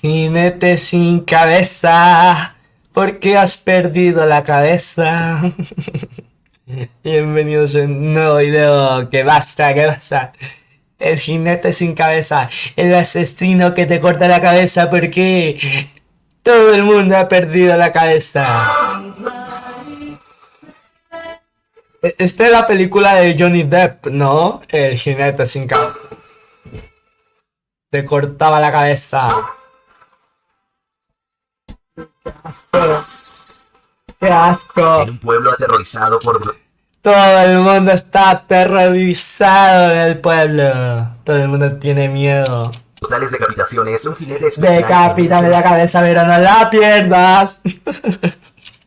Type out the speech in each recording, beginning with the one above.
Jinete sin cabeza, ¿por qué has perdido la cabeza? Bienvenidos a un nuevo video. Que basta, que basta. El jinete sin cabeza, el asesino que te corta la cabeza porque todo el mundo ha perdido la cabeza. Esta es la película de Johnny Depp, ¿no? El jinete sin cabeza. Te cortaba la cabeza. ¡Qué asco! En un pueblo aterrorizado por Todo el mundo está aterrorizado en el pueblo. Todo el mundo tiene miedo. brutales decapitaciones, un jinete espectral Decapítame la cabeza, pero no la pierdas.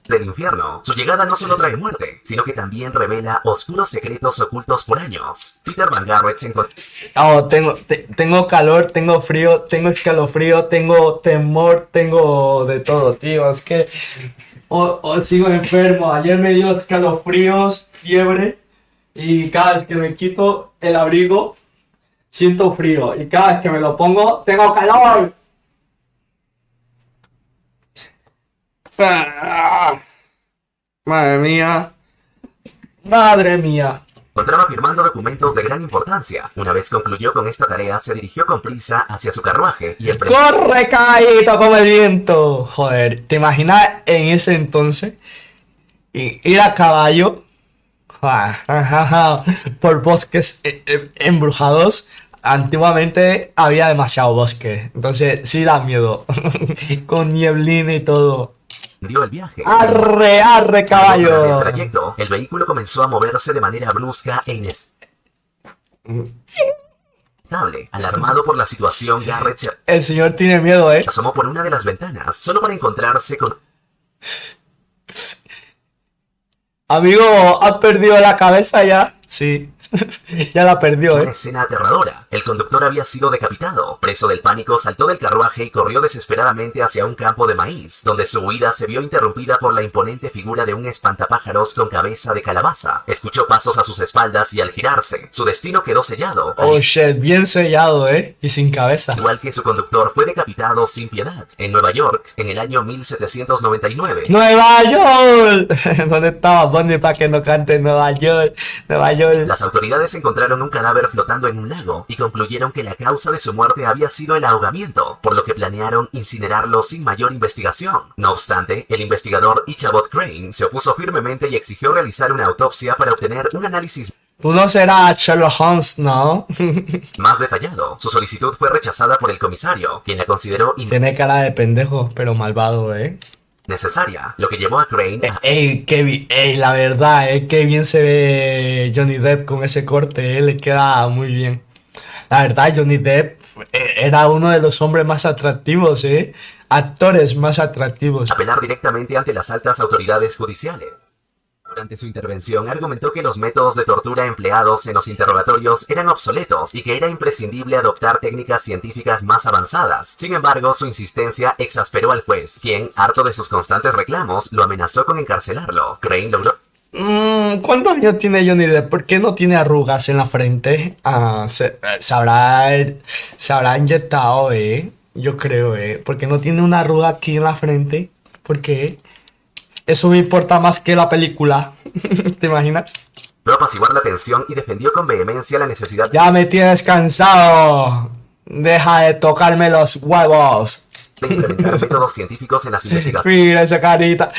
del infierno. Su llegada no solo trae muerte, sino que también revela oscuros secretos ocultos por años. Peter Van Garrett se encontró Oh, tengo calor, tengo frío, tengo escalofrío, tengo temor, tengo de todo, tío. Es que sigo enfermo. Ayer me dio escalofríos, fiebre, y cada vez que me quito el abrigo siento frío, y cada vez que me lo pongo tengo calor. Ah, madre mía, madre mía. encontraba firmando documentos de gran importancia. Una vez concluyó con esta tarea, se dirigió con prisa hacia su carruaje y emprendió ¡Corre, caballito, como el viento! Joder, ¿te imaginas en ese entonces ir a caballo por bosques embrujados? Antiguamente había demasiado bosque, entonces sí da miedo. Con nieblina y todo. el viaje. ¡Arre, arre, En el caballo! trayecto, el vehículo comenzó a moverse de manera brusca e inestable. Alarmado por la situación, Garrett se El señor tiene miedo, ¿eh? asomó por una de las ventanas, solo para encontrarse con Amigo, ¿has perdido la cabeza ya? Sí, ya la perdió, una ¿eh? escena aterradora. El conductor había sido decapitado. Preso del pánico, saltó del carruaje y corrió desesperadamente hacia un campo de maíz, donde su huida se vio interrumpida por la imponente figura de un espantapájaros con cabeza de calabaza. Escuchó pasos a sus espaldas y al girarse, su destino quedó sellado. Oh shit, bien sellado, ¿eh? Y sin cabeza. Igual que su conductor, fue decapitado sin piedad. En Nueva York, en el año 1799. ¡Nueva York! ¿Dónde estaba Bonnie para que no cante Nueva York? Nueva York. Las autoridades encontraron un cadáver flotando en un lago y concluyeron que la causa de su muerte había sido el ahogamiento, por lo que planearon incinerarlo sin mayor investigación. No obstante, el investigador Ichabod Crane se opuso firmemente y exigió realizar una autopsia para obtener un análisis Tú no serás Sherlock Holmes, ¿no? más detallado. Su solicitud fue rechazada por el comisario, quien la consideró Tiene cara de pendejo, pero malvado, ¿eh? innecesaria, lo que llevó a Crane a Ey, la verdad, qué bien se ve Johnny Depp con ese corte, le queda muy bien. La verdad, Johnny Depp era uno de los hombres más atractivos, actores más atractivos. apelar directamente ante las altas autoridades judiciales. Durante su intervención argumentó que los métodos de tortura empleados en los interrogatorios eran obsoletos y que era imprescindible adoptar técnicas científicas más avanzadas. Sin embargo, su insistencia exasperó al juez, quien, harto de sus constantes reclamos, lo amenazó con encarcelarlo. Crane logró ¿Cuántos años tiene Johnny Depp? ¿Por qué no tiene arrugas en la frente? Se habrá inyectado, yo creo, ¿por qué no tiene una arruga aquí en la frente? ¿Por qué? Eso me importa más que la película. ¿Te imaginas? apaciguar la tensión y defendió con vehemencia la necesidad Ya me tienes cansado. Deja de tocarme los huevos. de implementar métodos científicos en las investigaciones Mira esa carita.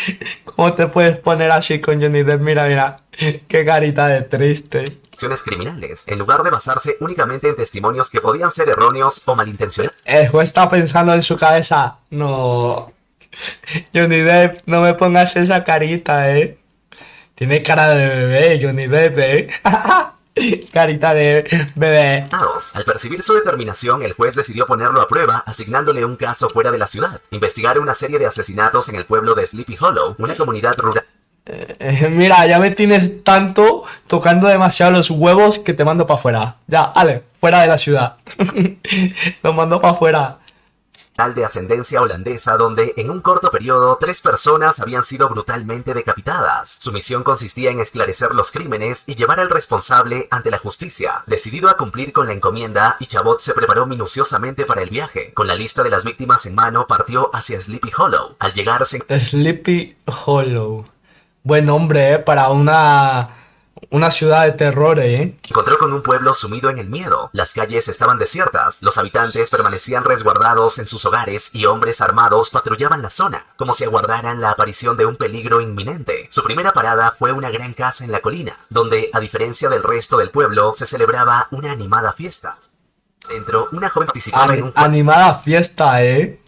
¿Cómo te puedes poner así con Johnny Depp? Mira, mira. Qué carita de triste. criminales, en lugar de basarse únicamente en testimonios que podían ser erróneos o malintencionados. El juez está pensando en su cabeza. No. Johnny Depp, no me pongas esa carita, Tiene cara de bebé, Johnny Depp, Carita de bebé. Al percibir su determinación, el juez decidió ponerlo a prueba, asignándole un caso fuera de la ciudad. Investigar una serie de asesinatos en el pueblo de Sleepy Hollow, una comunidad rural Mira, ya me tienes tanto tocando demasiado los huevos que te mando para afuera. Ya, Ale, fuera de la ciudad. Lo mando para afuera. de ascendencia holandesa donde en un corto periodo 3 personas habían sido brutalmente decapitadas. Su misión consistía en esclarecer los crímenes y llevar al responsable ante la justicia. Decidido a cumplir con la encomienda, Ichabod se preparó minuciosamente para el viaje. Con la lista de las víctimas en mano, partió hacia Sleepy Hollow. Al llegar se Sleepy Hollow. Buen nombre, para una ciudad de terror, encontró con un pueblo sumido en el miedo. Las calles estaban desiertas, los habitantes permanecían resguardados en sus hogares y hombres armados patrullaban la zona, como si aguardaran la aparición de un peligro inminente. Su primera parada fue una gran casa en la colina, donde, a diferencia del resto del pueblo, se celebraba una animada fiesta. Dentro, una joven participaba en un Animada fiesta,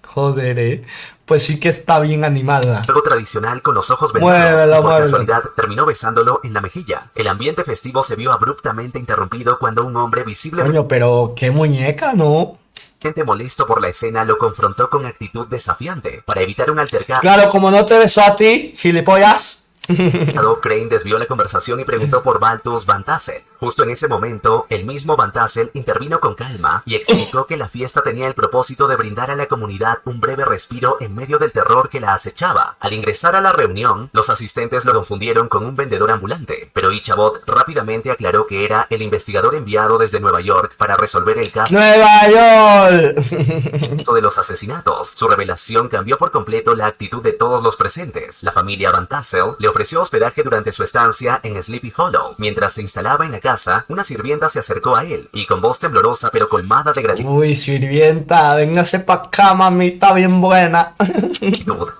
joder, pues sí que está bien animada. juego tradicional con los ojos vendados Muévelo, y por muévelo. casualidad terminó besándolo en la mejilla. El ambiente festivo se vio abruptamente interrumpido cuando un hombre visiblemente Coño, pero qué muñeca, ¿no? molesto por la escena lo confrontó con actitud desafiante. Para evitar un altercado, Claro, como no te besó a ti, gilipollas. Crane desvió la conversación y preguntó por Balthus Van Tassel. Justo en ese momento, el mismo Van Tassel intervino con calma y explicó que la fiesta tenía el propósito de brindar a la comunidad un breve respiro en medio del terror que la acechaba. Al ingresar a la reunión, los asistentes lo confundieron con un vendedor ambulante, pero Ichabod rápidamente aclaró que era el investigador enviado desde Nueva York para resolver el caso ¡Nueva York! de los asesinatos. Su revelación cambió por completo la actitud de todos los presentes. La familia Van Tassel le ofreció hospedaje durante su estancia en Sleepy Hollow. Mientras se instalaba en la casa, una sirvienta se acercó a él y con voz temblorosa pero colmada de gratitud Uy, sirvienta, véngase pa' acá, mamita bien buena.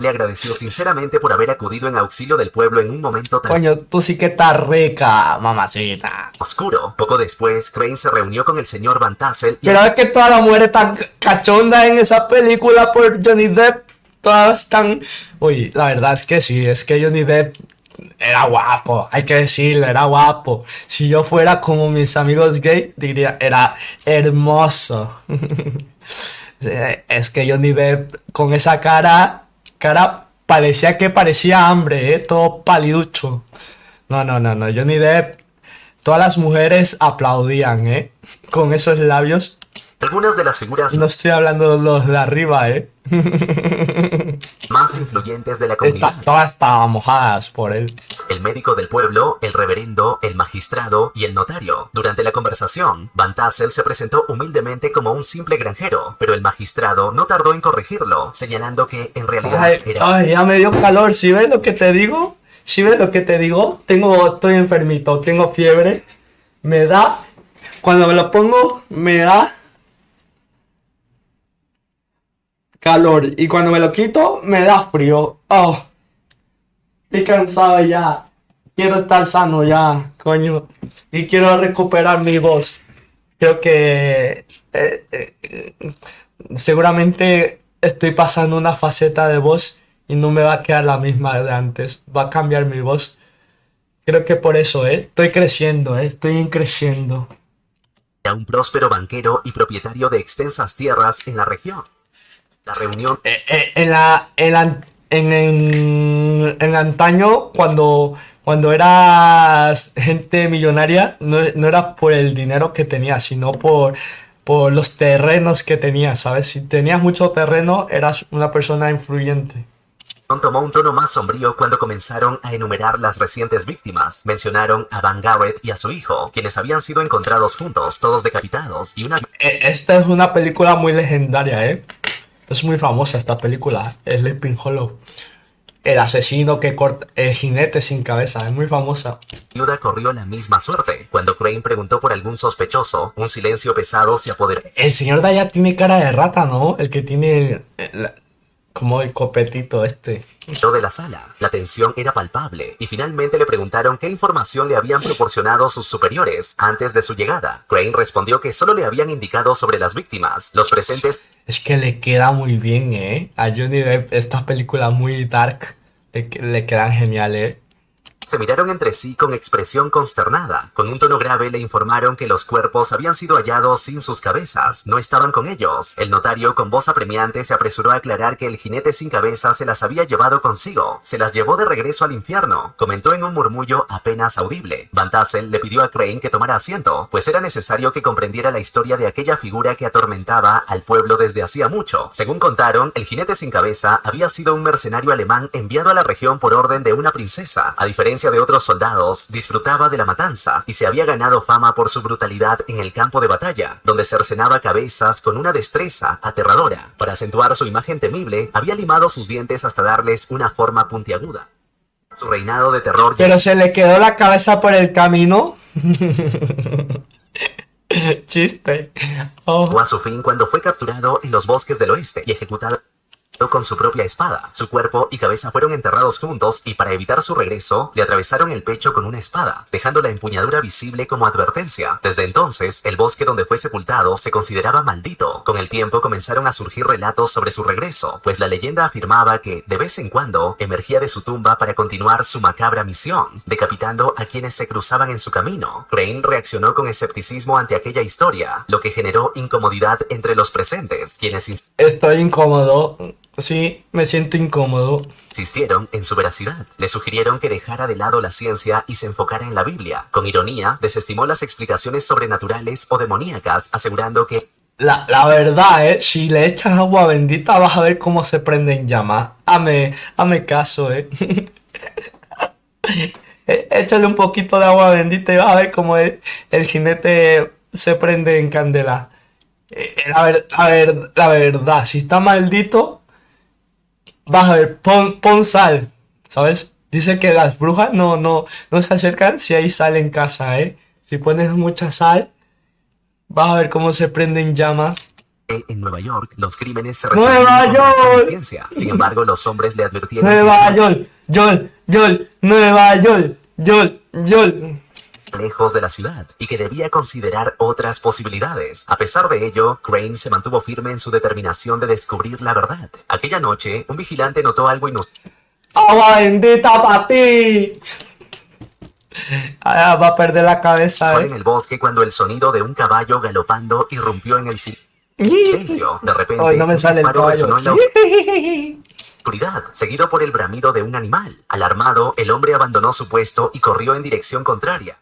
le agradeció sinceramente por haber acudido en auxilio del pueblo en un momento tan Coño, tú sí que estás rica, mamacita. oscuro. Poco después, Crane se reunió con el señor Van Tassel y Pero es que todas las mujeres están cachondas en esa película por Johnny Depp. Todas están... Uy, la verdad es que sí, es que Johnny Depp era guapo, hay que decirlo, era guapo. Si yo fuera como mis amigos gay, diría, era hermoso. Es que Johnny Depp con esa cara parecía hambre, todo paliducho. No, Johnny Depp, todas las mujeres aplaudían, con esos labios. algunas de las figuras No estoy hablando de los de arriba, más influyentes de la comunidad. Todas estaban mojadas por él. El médico del pueblo, el reverendo, el magistrado y el notario. Durante la conversación, Van Tassel se presentó humildemente como un simple granjero, pero el magistrado no tardó en corregirlo, señalando que en realidad era Ay, ya me dio calor. ¿Sí ves lo que te digo? ¿Sí ves lo que te digo? Estoy enfermito, tengo fiebre. Me da, cuando me lo pongo, me da calor. Y cuando me lo quito, me da frío. Oh, estoy cansado ya. Quiero estar sano ya, coño. Y quiero recuperar mi voz. Creo que seguramente estoy pasando una faceta de voz y no me va a quedar la misma de antes. Va a cambiar mi voz. Creo que por eso, estoy creciendo, estoy creciendo. un próspero banquero y propietario de extensas tierras en la región. La reunión En antaño, cuando eras gente millonaria, no era por el dinero que tenías, sino por los terrenos que tenías, ¿sabes? Si tenías mucho terreno, eras una persona influyente. tomó un tono más sombrío cuando comenzaron a enumerar las recientes víctimas. Mencionaron a Van Garrett y a su hijo, quienes habían sido encontrados juntos, todos decapitados, y una Esta es una película muy legendaria, Es muy famosa esta película, Sleeping Hollow. El asesino que corta, el jinete sin cabeza, es muy famosa. viuda corrió la misma suerte. Cuando Crane preguntó por algún sospechoso, un silencio pesado se apoderó El señor de allá tiene cara de rata, ¿no? El que tiene como el copetito este. de la sala. La tensión era palpable, y finalmente le preguntaron qué información le habían proporcionado sus superiores antes de su llegada. Crane respondió que solo le habían indicado sobre las víctimas. Los presentes Es que le queda muy bien, A Johnny Depp estas películas muy dark le quedan geniales, Se miraron entre sí con expresión consternada. Con un tono grave le informaron que los cuerpos habían sido hallados sin sus cabezas, no estaban con ellos. El notario con voz apremiante se apresuró a aclarar que el jinete sin cabeza se las había llevado consigo. Se las llevó de regreso al infierno, comentó en un murmullo apenas audible. Van Tassel le pidió a Crane que tomara asiento, pues era necesario que comprendiera la historia de aquella figura que atormentaba al pueblo desde hacía mucho. Según contaron, el jinete sin cabeza había sido un mercenario alemán enviado a la región por orden de una princesa. A diferencia de otros soldados, disfrutaba de la matanza y se había ganado fama por su brutalidad en el campo de batalla, donde cercenaba cabezas con una destreza aterradora. Para acentuar su imagen temible, había limado sus dientes hasta darles una forma puntiaguda. Su reinado de terror... Pero se le quedó la cabeza por el camino. Chiste. Llegó a su fin cuando fue capturado en los bosques del oeste y ejecutado con su propia espada. Su cuerpo y cabeza fueron enterrados juntos y para evitar su regreso, le atravesaron el pecho con una espada, dejando la empuñadura visible como advertencia. Desde entonces, el bosque donde fue sepultado se consideraba maldito. Con el tiempo comenzaron a surgir relatos sobre su regreso, pues la leyenda afirmaba que, de vez en cuando, emergía de su tumba para continuar su macabra misión, decapitando a quienes se cruzaban en su camino. Crane reaccionó con escepticismo ante aquella historia, lo que generó incomodidad entre los presentes, quienes Estoy incómodo. Sí, me siento incómodo. insistieron en su veracidad. Le sugirieron que dejara de lado la ciencia y se enfocara en la Biblia. Con ironía, desestimó las explicaciones sobrenaturales o demoníacas, asegurando que La verdad, si le echas agua bendita vas a ver cómo se prende en llamas. Hazme caso, Échale un poquito de agua bendita y vas a ver cómo el jinete se prende en candela. La verdad, si está maldito, vas a ver, pon sal, ¿sabes? Dice que las brujas no se acercan si hay sal en casa, Si pones mucha sal, vas a ver cómo se prenden llamas. en Nueva York los crímenes se ¡Nueva resolvían con razón York! y ciencia. Sin embargo, los hombres le advirtieron Nueva que York, Nueva York. lejos de la ciudad y que debía considerar otras posibilidades. A pesar de ello, Crane se mantuvo firme en su determinación de descubrir la verdad. Aquella noche, un vigilante notó algo inusual Agua bendita para ti. Va a perder la cabeza, en el bosque cuando el sonido de un caballo galopando irrumpió en el silencio. De repente, Ay, no me un sale el disparo caballo. resonó en la oscuridad, seguido por el bramido de un animal. Alarmado, el hombre abandonó su puesto y corrió en dirección contraria.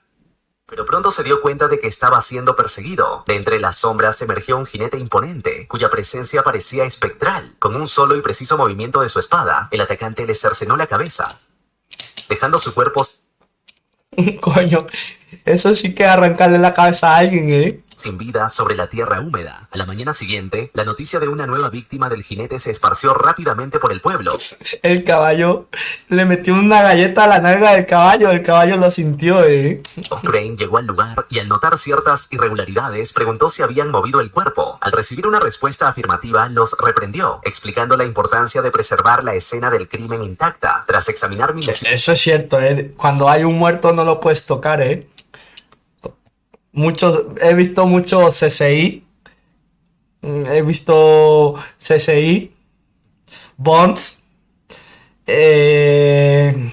Pero pronto se dio cuenta de que estaba siendo perseguido. De entre las sombras emergió un jinete imponente, cuya presencia parecía espectral. Con un solo y preciso movimiento de su espada, el atacante le cercenó la cabeza, dejando su cuerpo Coño, eso sí que arrancarle la cabeza a alguien, sin vida sobre la tierra húmeda. A la mañana siguiente, la noticia de una nueva víctima del jinete se esparció rápidamente por el pueblo. El caballo le metió una galleta a la nalga del caballo. El caballo lo sintió, Crane llegó al lugar y al notar ciertas irregularidades preguntó si habían movido el cuerpo. Al recibir una respuesta afirmativa, los reprendió, explicando la importancia de preservar la escena del crimen intacta. Tras examinar Eso es cierto, cuando hay un muerto no lo puedes tocar, He visto mucho CSI. He visto CSI. Bonds. ¿Qué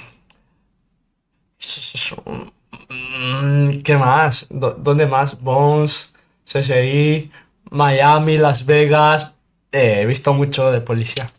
más? ¿Dónde más? Bonds, CSI, Miami, Las Vegas. He visto mucho de policía.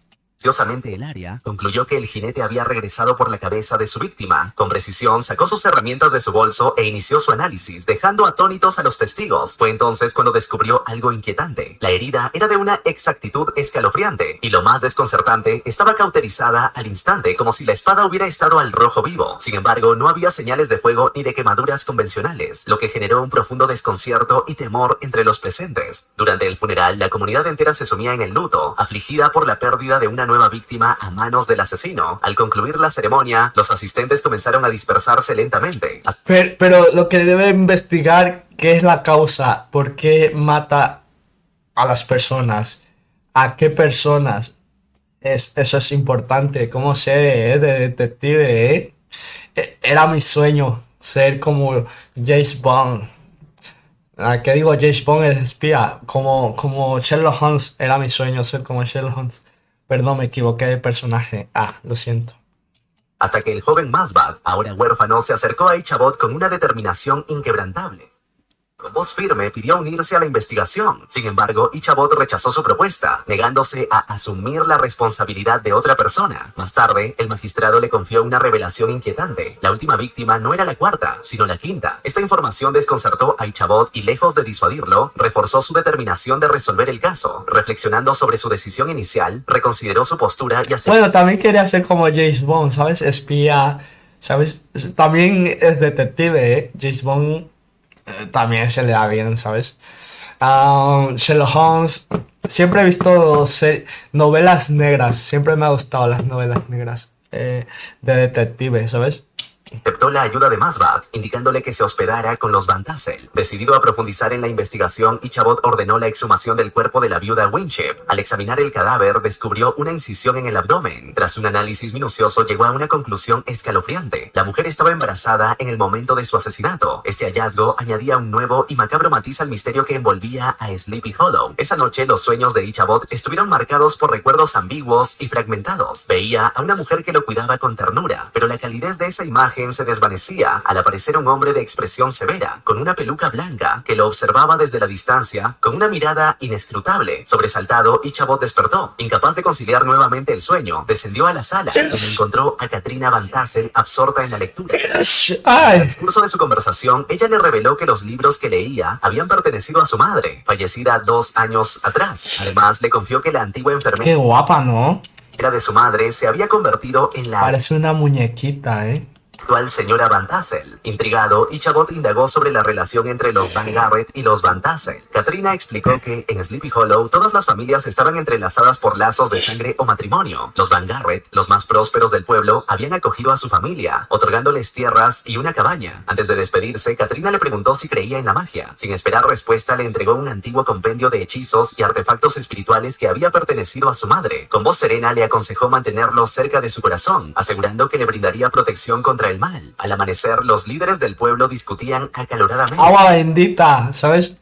Minuciosamente el área, concluyó que el jinete había regresado por la cabeza de su víctima. Con precisión sacó sus herramientas de su bolso e inició su análisis, dejando atónitos a los testigos. Fue entonces cuando descubrió algo inquietante. La herida era de una exactitud escalofriante, y lo más desconcertante, estaba cauterizada al instante, como si la espada hubiera estado al rojo vivo. Sin embargo, no había señales de fuego ni de quemaduras convencionales, lo que generó un profundo desconcierto y temor entre los presentes. Durante el funeral, la comunidad entera se sumía en el luto, afligida por la pérdida de una nueva víctima a manos del asesino. Al concluir la ceremonia, los asistentes comenzaron a dispersarse lentamente. Pero lo que debe investigar, ¿qué es la causa? ¿Por qué mata a las personas? ¿A qué personas? Eso es importante. ¿Cómo ser de detective? Era mi sueño ser como James Bond. ¿Qué digo? James Bond es espía. Como Sherlock Holmes. Era mi sueño ser como Sherlock Holmes. Perdón, me equivoqué de personaje. Lo siento. Hasta que el joven Masbat, ahora huérfano, se acercó a Ichabod con una determinación inquebrantable. Con voz firme pidió unirse a la investigación. Sin embargo, Ichabod rechazó su propuesta, negándose a asumir la responsabilidad de otra persona. Más tarde, el magistrado le confió una revelación inquietante. La última víctima no era la cuarta, sino la quinta. Esta información desconcertó a Ichabod y, lejos de disuadirlo, reforzó su determinación de resolver el caso. Reflexionando sobre su decisión inicial, reconsideró su postura y aceptó. Bueno, también quería ser como James Bond, ¿sabes? Espía, ¿sabes? También es detective, ¿eh? James Bond también se le da bien, ¿sabes? Sherlock Holmes. Siempre he visto novelas negras. Siempre me ha gustado las novelas negras de detective, ¿sabes? Aceptó la ayuda de Masbat, indicándole que se hospedara con los Van Tassel. Decidido a profundizar en la investigación, Ichabod ordenó la exhumación del cuerpo de la viuda Winship. Al examinar el cadáver, descubrió una incisión en el abdomen. Tras un análisis minucioso, llegó a una conclusión escalofriante. La mujer estaba embarazada en el momento de su asesinato. Este hallazgo añadía un nuevo y macabro matiz al misterio que envolvía a Sleepy Hollow. Esa noche, los sueños de Ichabod estuvieron marcados por recuerdos ambiguos y fragmentados. Veía a una mujer que lo cuidaba con ternura, pero la calidez de esa imagen se desvanecía al aparecer un hombre de expresión severa, con una peluca blanca, que lo observaba desde la distancia, con una mirada inescrutable. Sobresaltado, Ichabod despertó. Incapaz de conciliar nuevamente el sueño, descendió a la sala, donde encontró a Katrina Van Tassel absorta en la lectura. En el discurso de su conversación, ella le reveló que los libros que leía habían pertenecido a su madre, fallecida 2 años atrás. Además, le confió que la antigua enfermera Qué guapa, ¿no? de su madre se había convertido en la Parece una muñequita, ¿eh? actual señora Van Tassel. Intrigado, Ichabod indagó sobre la relación entre los Van Garrett y los Van Tassel. Katrina explicó que en Sleepy Hollow todas las familias estaban entrelazadas por lazos de sangre o matrimonio. Los Van Garrett, los más prósperos del pueblo, habían acogido a su familia, otorgándoles tierras y una cabaña. Antes de despedirse, Katrina le preguntó si creía en la magia. Sin esperar respuesta, le entregó un antiguo compendio de hechizos y artefactos espirituales que había pertenecido a su madre. Con voz serena le aconsejó mantenerlos cerca de su corazón, asegurando que le brindaría protección contra el mal. Al amanecer, los líderes del pueblo discutían acaloradamente. Agua bendita, ¿sabes?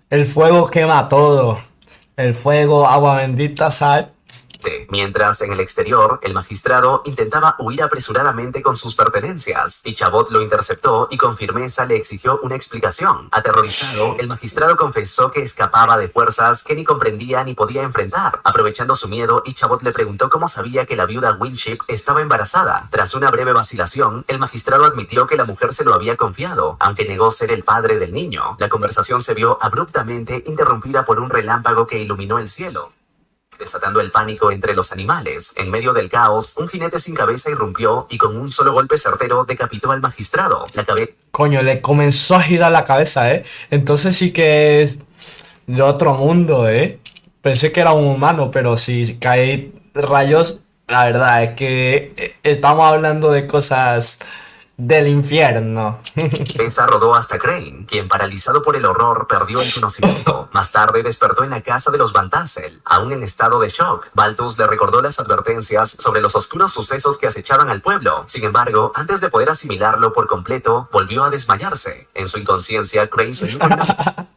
El fuego quema todo. El fuego, agua bendita, sal. Mientras, en el exterior, el magistrado intentaba huir apresuradamente con sus pertenencias. Ichabod lo interceptó y con firmeza le exigió una explicación. Aterrorizado, el magistrado confesó que escapaba de fuerzas que ni comprendía ni podía enfrentar. Aprovechando su miedo, Ichabod le preguntó cómo sabía que la viuda Winship estaba embarazada. Tras una breve vacilación, el magistrado admitió que la mujer se lo había confiado, aunque negó ser el padre del niño. La conversación se vio abruptamente interrumpida por un relámpago que iluminó el cielo, desatando el pánico entre los animales. En medio del caos, un jinete sin cabeza irrumpió y con un solo golpe certero decapitó al magistrado. La cabeza... Coño, le comenzó a girar la cabeza, ¿eh? Entonces sí que es de otro mundo, ¿eh? Pensé que era un humano, pero si cae rayos, la verdad es que estamos hablando de cosas del infierno. Esa rodó hasta Crane, quien paralizado por el horror perdió el conocimiento. Más tarde despertó en la casa de los Van Tassel, aún en estado de shock. Balthus le recordó las advertencias sobre los oscuros sucesos que acechaban al pueblo. Sin embargo, antes de poder asimilarlo por completo, volvió a desmayarse. En su inconsciencia, Crane soñó con una...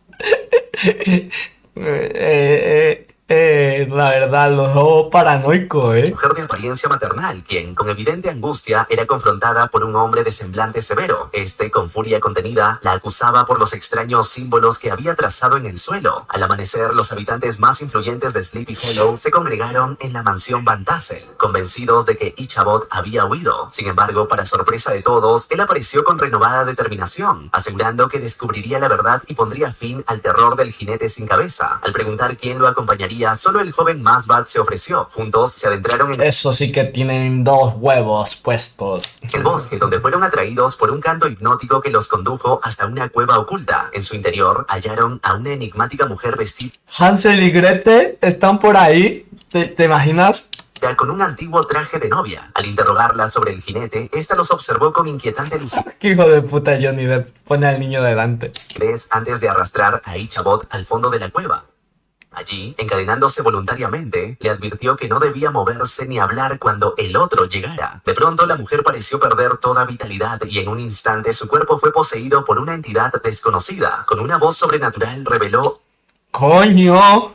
La verdad, los ojos paranoicos, mujer de apariencia maternal, quien, con evidente angustia, era confrontada por un hombre de semblante severo. Este, con furia contenida, la acusaba por los extraños símbolos que había trazado en el suelo. Al amanecer, los habitantes más influyentes de Sleepy Hollow se congregaron en la mansión Van Tassel, convencidos de que Ichabod había huido. Sin embargo, para sorpresa de todos, él apareció con renovada determinación, asegurando que descubriría la verdad y pondría fin al terror del jinete sin cabeza. Al preguntar quién lo acompañaría, solo el joven Masbat se ofreció. Juntos se adentraron en eso sí que tienen 2 huevos puestos. el bosque, donde fueron atraídos por un canto hipnótico que los condujo hasta una cueva oculta. En su interior hallaron a una enigmática mujer vestida Hansel y Gretel están por ahí. ¿Te imaginas? con un antiguo traje de novia. Al interrogarla sobre el jinete, esta los observó con inquietante lucidez Qué hijo de puta Johnny Depp. Pone al niño delante. antes de arrastrar a Ichabod al fondo de la cueva. Allí, encadenándose voluntariamente, le advirtió que no debía moverse ni hablar cuando el otro llegara. De pronto, la mujer pareció perder toda vitalidad y en un instante su cuerpo fue poseído por una entidad desconocida. Con una voz sobrenatural reveló... ¡Coño!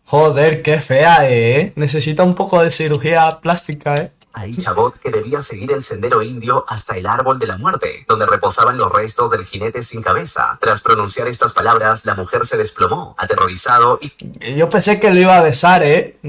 Joder, qué fea, ¿eh? Necesita un poco de cirugía plástica, ¿eh? a Ichabod que debía seguir el sendero indio hasta el árbol de la muerte, donde reposaban los restos del jinete sin cabeza. Tras pronunciar estas palabras, la mujer se desplomó, aterrorizado y... Yo pensé que lo iba a besar, ¿eh?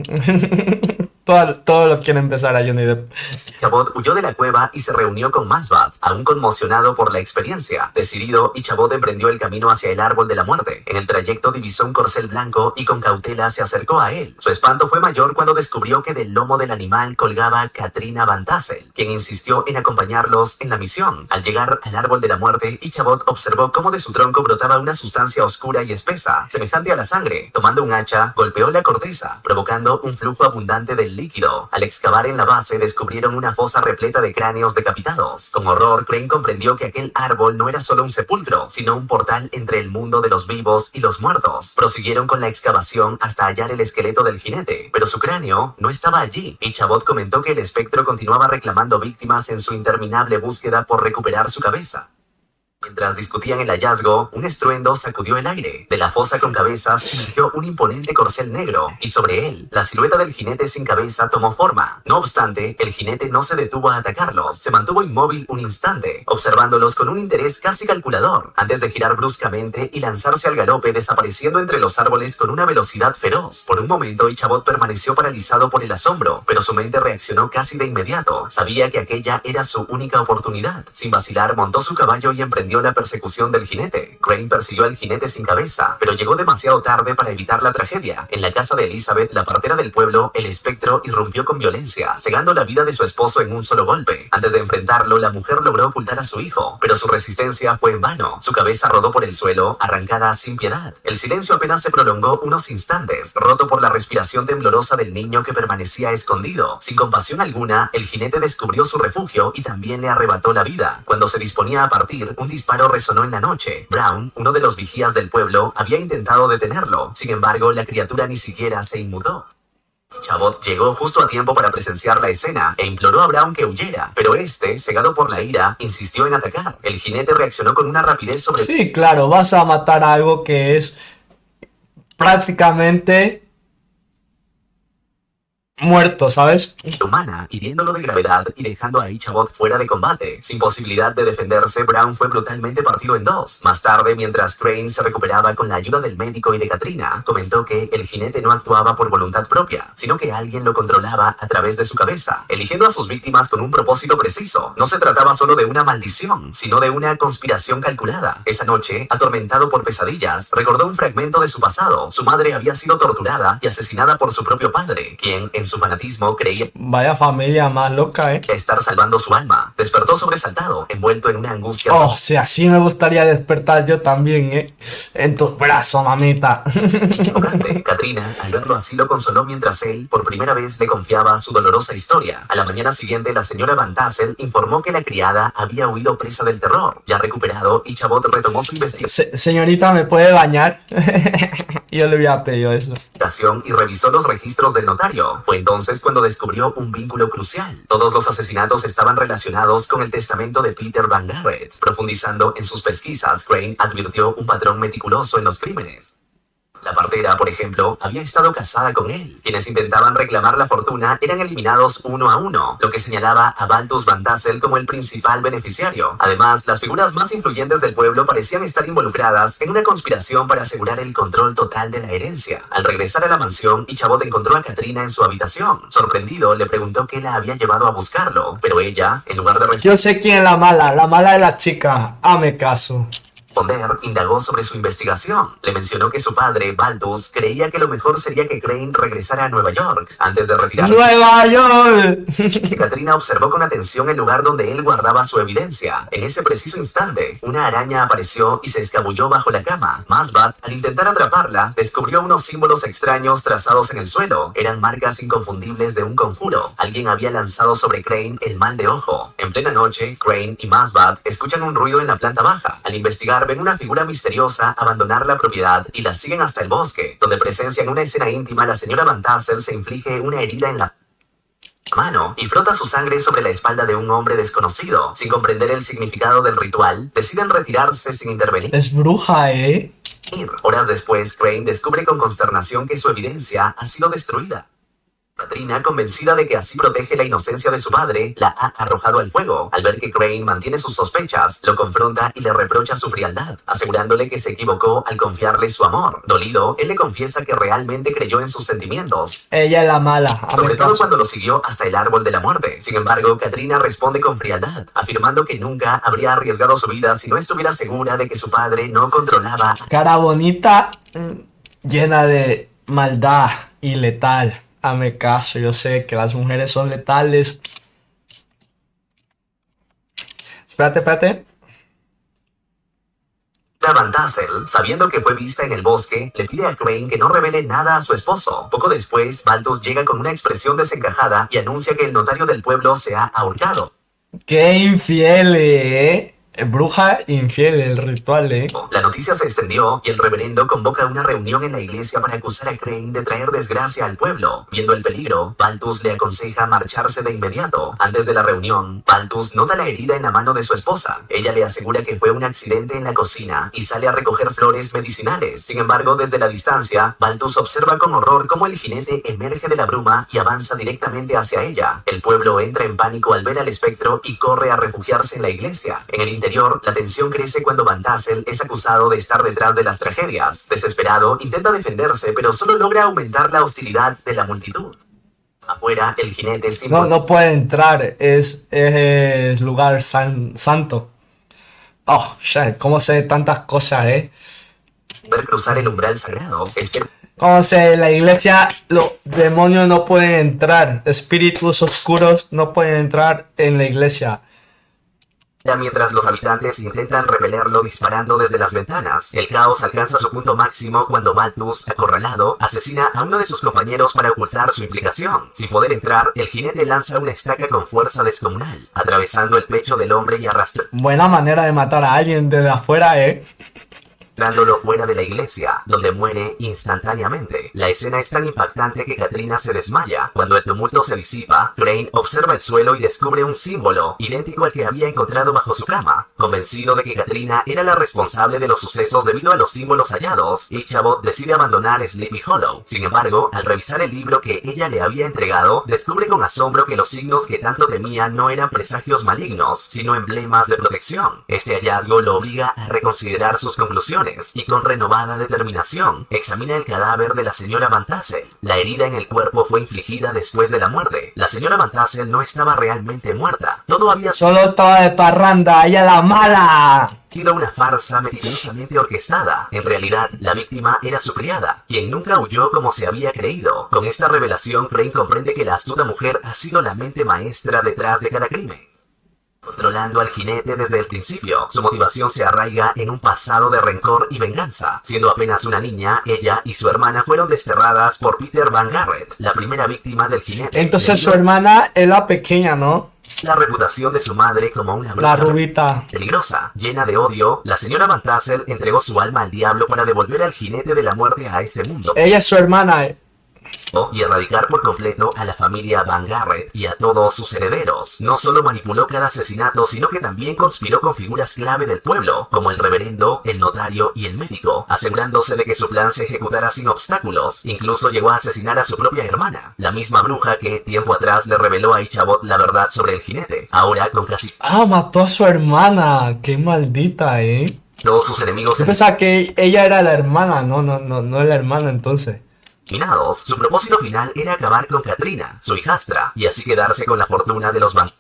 Todo lo quieren besar a Johnny Depp. Ichabod huyó de la cueva y se reunió con Masbat, aún conmocionado por la experiencia. Decidido, Ichabod emprendió el camino hacia el árbol de la muerte. En el trayecto divisó un corcel blanco y con cautela se acercó a él. Su espanto fue mayor cuando descubrió que del lomo del animal colgaba Katrina Van Tassel, quien insistió en acompañarlos en la misión. Al llegar al árbol de la muerte, Ichabod observó cómo de su tronco brotaba una sustancia oscura y espesa, semejante a la sangre. Tomando un hacha, golpeó la corteza, provocando un flujo abundante de líquido. Al excavar en la base, descubrieron una fosa repleta de cráneos decapitados. Con horror, Crane comprendió que aquel árbol no era solo un sepulcro, sino un portal entre el mundo de los vivos y los muertos. Prosiguieron con la excavación hasta hallar el esqueleto del jinete, pero su cráneo no estaba allí. Ichabod comentó que el espectro continuaba reclamando víctimas en su interminable búsqueda por recuperar su cabeza. Mientras discutían el hallazgo, un estruendo sacudió el aire. De la fosa con cabezas emergió un imponente corcel negro, y sobre él, la silueta del jinete sin cabeza tomó forma. No obstante, el jinete no se detuvo a atacarlos. Se mantuvo inmóvil un instante, observándolos con un interés casi calculador, antes de girar bruscamente y lanzarse al galope, desapareciendo entre los árboles con una velocidad feroz. Por un momento, Ichabod permaneció paralizado por el asombro, pero su mente reaccionó casi de inmediato. Sabía que aquella era su única oportunidad. Sin vacilar, montó su caballo y emprendió la persecución del jinete. Crane persiguió al jinete sin cabeza, pero llegó demasiado tarde para evitar la tragedia. En la casa de Elizabeth, la partera del pueblo, el espectro irrumpió con violencia, cegando la vida de su esposo en un solo golpe. Antes de enfrentarlo, la mujer logró ocultar a su hijo, pero su resistencia fue en vano. Su cabeza rodó por el suelo, arrancada sin piedad. El silencio apenas se prolongó unos instantes, roto por la respiración temblorosa del niño que permanecía escondido. Sin compasión alguna, el jinete descubrió su refugio y también le arrebató la vida. Cuando se disponía a partir, un disparo resonó en la noche. Brown, uno de los vigías del pueblo, había intentado detenerlo. Sin embargo, la criatura ni siquiera se inmutó. Ichabod llegó justo a tiempo para presenciar la escena e imploró a Brown que huyera, pero este, cegado por la ira, insistió en atacar. El jinete reaccionó con una rapidez sobre... Sí, claro, vas a matar a algo que es prácticamente muerto, ¿sabes? humana, hiriéndolo de gravedad y dejando a Ichabod fuera de combate. Sin posibilidad de defenderse, Brown fue brutalmente partido en dos. Más tarde, mientras Crane se recuperaba con la ayuda del médico y de Katrina, comentó que el jinete no actuaba por voluntad propia, sino que alguien lo controlaba a través de su cabeza, eligiendo a sus víctimas con un propósito preciso. No se trataba solo de una maldición, sino de una conspiración calculada. Esa noche, atormentado por pesadillas, recordó un fragmento de su pasado. Su madre había sido torturada y asesinada por su propio padre, quien, en su fanatismo, creía Vaya familia más loca, estar salvando su alma. Despertó sobresaltado, envuelto en una angustia. Oh, sí, así me gustaría despertar yo también, en tus brazos, mamita. Katrina, al verlo así, lo consoló mientras él, por primera vez, le confiaba su dolorosa historia. A la mañana siguiente, la señora Van Tassel informó que la criada había huido presa del terror. Ya recuperado, Ichabod retomó su investigación Señorita, ¿me puede bañar? Yo le había pedido eso. y revisó los registros del notario. Fue entonces cuando descubrió un vínculo crucial. Todos los asesinatos estaban relacionados con el testamento de Peter Van Garrett. Profundizando en sus pesquisas, Crane advirtió un patrón meticuloso en los crímenes. La partera, por ejemplo, había estado casada con él. Quienes intentaban reclamar la fortuna eran eliminados uno a uno, lo que señalaba a Balthus Van Tassel como el principal beneficiario. Además, las figuras más influyentes del pueblo parecían estar involucradas en una conspiración para asegurar el control total de la herencia. Al regresar a la mansión, Ichabod encontró a Katrina en su habitación. Sorprendido, le preguntó qué la había llevado a buscarlo, pero ella, en lugar de Yo sé quién es la mala de la chica. Hazme caso. indagó sobre su investigación. Le mencionó que su padre, Balthus, creía que lo mejor sería que Crane regresara a Nueva York antes de retirarse. ¡Nueva York! Katrina observó con atención el lugar donde él guardaba su evidencia. En ese preciso instante, una araña apareció y se escabulló bajo la cama. Masbat, al intentar atraparla, descubrió unos símbolos extraños trazados en el suelo. Eran marcas inconfundibles de un conjuro. Alguien había lanzado sobre Crane el mal de ojo. En plena noche, Crane y Masbat escuchan un ruido en la planta baja. Al investigar, ven una figura misteriosa abandonar la propiedad y la siguen hasta el bosque, donde presencian una escena íntima. La señora Van Tassel se inflige una herida en la mano y frota su sangre sobre la espalda de un hombre desconocido. Sin comprender el significado del ritual, deciden retirarse sin intervenir. Es bruja, Horas después, Crane descubre con consternación que su evidencia ha sido destruida. Katrina, convencida de que así protege la inocencia de su padre, la ha arrojado al fuego. Al ver que Crane mantiene sus sospechas, lo confronta y le reprocha su frialdad, asegurándole que se equivocó al confiarle su amor. Dolido, él le confiesa que realmente creyó en sus sentimientos, Ella es la mala. sobre todo cuando lo siguió hasta el árbol de la muerte. Sin embargo, Katrina responde con frialdad, afirmando que nunca habría arriesgado su vida si no estuviera segura de que su padre no controlaba. Cara bonita, llena de maldad y letal. Hazme caso, yo sé que las mujeres son letales. Espérate. Van Tassel, sabiendo que fue vista en el bosque, le pide a Crane que no revele nada a su esposo. Poco después, Baltus llega con una expresión desencajada y anuncia que el notario del pueblo se ha ahorcado. Qué infiel, bruja infiel el ritual, La noticia se extendió y el reverendo convoca una reunión en la iglesia para acusar a Crane de traer desgracia al pueblo. Viendo el peligro, Baltus le aconseja marcharse de inmediato. Antes de la reunión, Baltus nota la herida en la mano de su esposa. Ella le asegura que fue un accidente en la cocina y sale a recoger flores medicinales. Sin embargo, desde la distancia, Baltus observa con horror cómo el jinete emerge de la bruma y avanza directamente hacia ella. El pueblo entra en pánico al ver al espectro y corre a refugiarse en la iglesia. En el interior, la tensión crece cuando Van Tassel es acusado de estar detrás de las tragedias. Desesperado, intenta defenderse, pero solo logra aumentar la hostilidad de la multitud. Afuera, el jinete No puede entrar, es lugar santo. Oh, shit, cómo sé tantas cosas, ver cruzar el umbral sagrado. Como sé, en la iglesia los demonios no pueden entrar, espíritus oscuros no pueden entrar en la iglesia. Mientras los habitantes intentan repelerlo disparando desde las ventanas, el caos alcanza su punto máximo cuando Baltus, acorralado, asesina a uno de sus compañeros para ocultar su implicación. Sin poder entrar, el jinete lanza una estaca con fuerza descomunal, atravesando el pecho del hombre y Buena manera de matar a alguien desde afuera, dándolo fuera de la iglesia, donde muere instantáneamente. La escena es tan impactante que Katrina se desmaya. Cuando el tumulto se disipa, Crane observa el suelo y descubre un símbolo, idéntico al que había encontrado bajo su cama. Convencido de que Katrina era la responsable de los sucesos debido a los símbolos hallados, Ichabod decide abandonar Sleepy Hollow. Sin embargo, al revisar el libro que ella le había entregado, descubre con asombro que los signos que tanto temía no eran presagios malignos, sino emblemas de protección. Este hallazgo lo obliga a reconsiderar sus conclusiones y con renovada determinación examina el cadáver de la señora Van Tassel. La herida en el cuerpo fue infligida después de la muerte. La señora Van Tassel no estaba realmente muerta. Todo había solo estaba de parranda, ella la mala. Sido una farsa meticulosamente orquestada. En realidad, la víctima era su criada, quien nunca huyó como se había creído. Con esta revelación, Crane comprende que la astuta mujer ha sido la mente maestra detrás de cada crimen. Controlando al jinete desde el principio, su motivación se arraiga en un pasado de rencor y venganza. Siendo apenas una niña, ella y su hermana fueron desterradas por Peter Van Garrett, la primera víctima del jinete. Entonces su hermana es la pequeña, ¿no? La reputación de su madre como una bruja la rubita peligrosa, llena de odio, la señora Van Tassel entregó su alma al diablo para devolver al jinete de la muerte a este mundo. Ella es su hermana, y erradicar por completo a la familia Van Garrett y a todos sus herederos. No solo manipuló cada asesinato, sino que también conspiró con figuras clave del pueblo, como el reverendo, el notario y el médico, asegurándose de que su plan se ejecutara sin obstáculos. Incluso llegó a asesinar a su propia hermana, la misma bruja que tiempo atrás le reveló a Ichabod la verdad sobre el jinete. Ahora con casi... mató a su hermana, qué maldita, todos sus enemigos... Yo pensaba que ella era la hermana, no es la hermana entonces. Su propósito final era acabar con Katrina, su hijastra, y así quedarse con la fortuna de los Van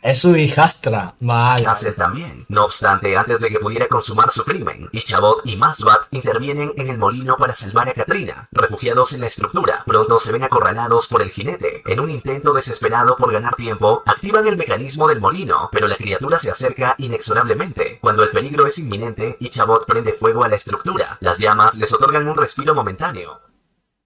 es su hijastra, vale. Tassel también. No obstante, antes de que pudiera consumar su crimen, Ichabod y Masbat intervienen en el molino para salvar a Katrina. Refugiados en la estructura, pronto se ven acorralados por el jinete. En un intento desesperado por ganar tiempo, activan el mecanismo del molino, pero la criatura se acerca inexorablemente. Cuando el peligro es inminente, Ichabod prende fuego a la estructura. Las llamas les otorgan un respiro momentáneo.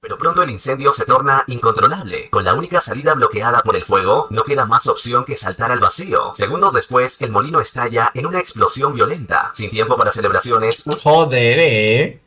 Pero pronto el incendio se torna incontrolable. Con la única salida bloqueada por el fuego, no queda más opción que saltar al vacío. Segundos después, el molino estalla en una explosión violenta. Sin tiempo para celebraciones... Joder,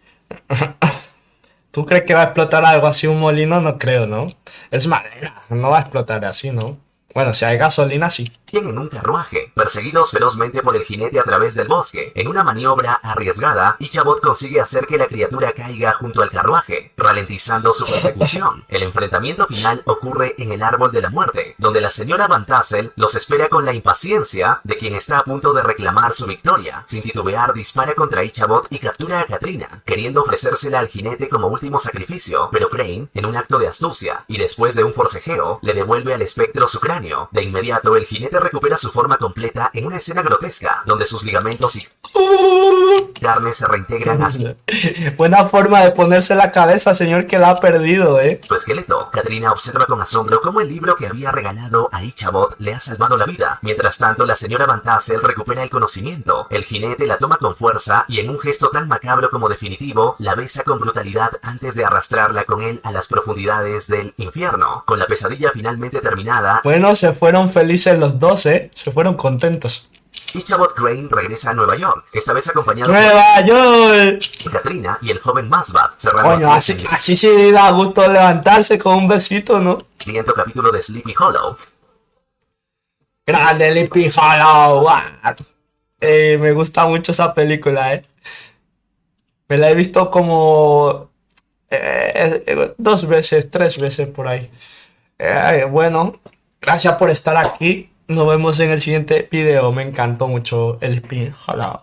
¿Tú crees que va a explotar algo así un molino? No creo, ¿no? Es madera, no va a explotar así, ¿no? Bueno, si hay gasolina, sí. En un carruaje, perseguidos ferozmente por el jinete a través del bosque. En una maniobra arriesgada, Ichabod consigue hacer que la criatura caiga junto al carruaje, ralentizando su persecución. El enfrentamiento final ocurre en el Árbol de la Muerte, donde la señora Van Tassel los espera con la impaciencia de quien está a punto de reclamar su victoria. Sin titubear, dispara contra Ichabod y captura a Katrina, queriendo ofrecérsela al jinete como último sacrificio, pero Crane, en un acto de astucia, y después de un forcejeo, le devuelve al espectro su cráneo. De inmediato, el jinete recupera su forma completa en una escena grotesca, donde sus ligamentos y carne se reintegran a su Buena forma de ponerse la cabeza, señor, que la ha perdido, esqueleto. Katrina observa con asombro cómo el libro que había regalado a Ichabod le ha salvado la vida. Mientras tanto, la señora Van Tassel recupera el conocimiento. El jinete la toma con fuerza y en un gesto tan macabro como definitivo, la besa con brutalidad antes de arrastrarla con él a las profundidades del infierno. Con la pesadilla finalmente terminada, Bueno, se fueron felices los dos, se fueron contentos. Ichabod Crane regresa a Nueva York, esta vez acompañado ¡Nueva York! por Katrina y el joven Masbat, cerrando Coño, así así sí da gusto levantarse con un besito, ¿no? el siguiente capítulo de Sleepy Hollow. Grande Sleepy Hollow. Me gusta mucho esa película, Me la he visto como 2 veces, 3 veces por ahí. Bueno, gracias por estar aquí. Nos vemos en el siguiente video. Me encantó mucho el Sleepy Hollow.